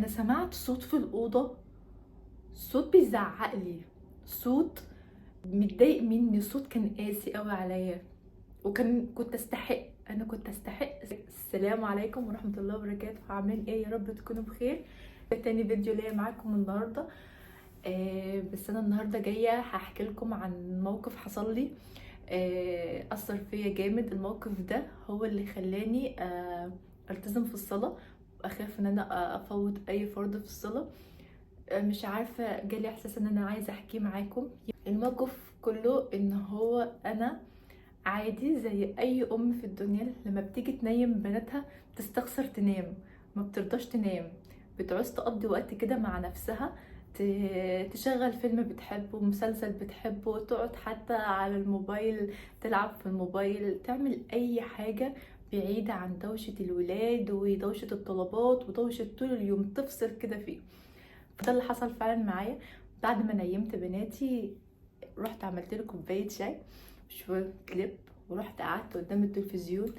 انا سمعت صوت في الاوضه، صوت بيزعق لي، صوت متضايق مني، صوت كان قاسي قوي عليا. كنت استحق، انا كنت استحق. السلام عليكم ورحمه الله وبركاته، عاملين ايه؟ يا رب تكونوا بخير. ده تاني فيديو ليا معاكم النهارده. بس انا النهارده جايه هحكي لكم عن موقف حصل لي، اثر فيا جامد. الموقف ده هو اللي خلاني التزم في الصلاه، واخاف ان انا افوت اي فرض في الصلاه. مش عارفه، جالي احساس ان انا عايزه احكيه معاكم. الموقف كله ان هو انا عادي زي اي ام في الدنيا، لما بتيجي تنيم بناتها بتستخسر تنام، ما بترضاش تنام، بتعوز تقضي وقت كده مع نفسها، تشغل فيلم بتحبه، مسلسل بتحبه، تقعد حتى على الموبايل، تلعب في الموبايل، تعمل اي حاجة بعيدة عن دوشة الولاد ودوشة الطلبات ودوشة طول اليوم، تفصل كده فيه. فده اللي حصل فعلا معايا. بعد ما نيمت بناتي رحت عملت له كوبايه شاي، شويه كليب، ورحت قعدت قدام التلفزيون.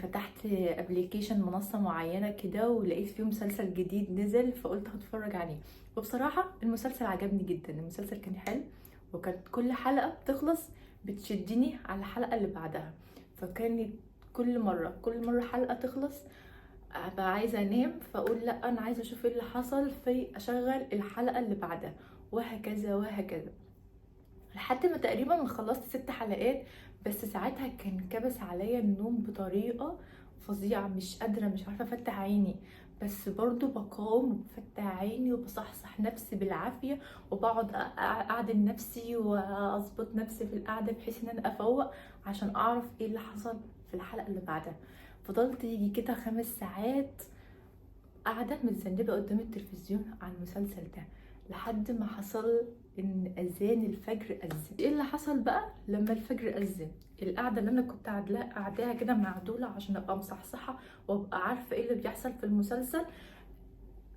فتحت ابلكيشن منصه معينه كده، ولقيت فيه مسلسل جديد نزل، فقلت هتفرج عليه. وبصراحه المسلسل عجبني جدا، المسلسل كان حلو، وكانت كل حلقه بتخلص بتشدني على الحلقه اللي بعدها. فكانت كل مره حلقه تخلص ابقى عايزه انام، فاقول لا انا عايزه اشوف ايه اللي حصل، في اشغل الحلقه اللي بعدها، وهكذا وهكذا، لحد ما تقريبا خلصت 6 حلقات. بس ساعتها كان كبس عليا النوم بطريقه فظيعه، مش قادره، مش عارفه افتح عيني، بس برضو بقاوم وبفتح عيني وبصحصح نفسي بالعافيه، وبقعد اعدل نفسي واظبط نفسي في القعده بحيث ان انا افوق عشان اعرف ايه اللي حصل في الحلقه اللي بعدها. فضلت يجي كده 5 ساعات قاعدة متذنبة قدام التلفزيون على المسلسل ده، لحد ما حصل ان اذان الفجر اذن. ايه اللي حصل بقى لما الفجر اذن؟ القعدة اللي انا كنت قاعداها كده معدولة عشان ابقى مصحصحة وابقى عارفة ايه اللي بيحصل في المسلسل،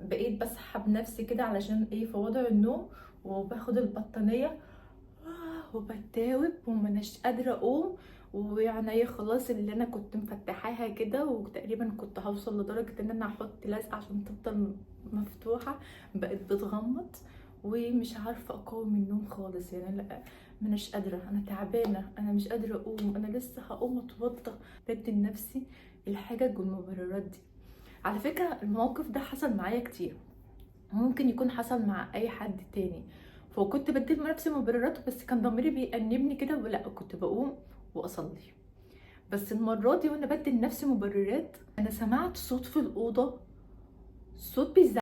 بقيت بسحب نفسي كده علشان ايه، في وضع النوم، وباخد البطانية وبتاوب ومناش قادرة اقوم. ويعني خلاص اللي انا كنت مفتحاها كده، وتقريبا كنت هوصل لدرجة ان انا احط لزقة عشان تفضل مفتوحة، بقت بتغمض ومش عارفة اقاوم النوم خالص. يعني لا، مناش قادرة، انا تعبانة، انا مش قادرة اقوم، انا لسه هقوم اتوضى. بدي لنفسي الحجج والمبررات دي. على فكرة الموقف ده حصل معايا كتير، ممكن يكون حصل مع اي حد تاني، فكنت بديل نفسي مبررات، بس كان ضميري بيأنبني كده، ولا كنت بقوم واصلي. بس المره دي وانا بدي لنفسي مبررات، انا سمعت صوت في الاوضه، صوت بيزعق.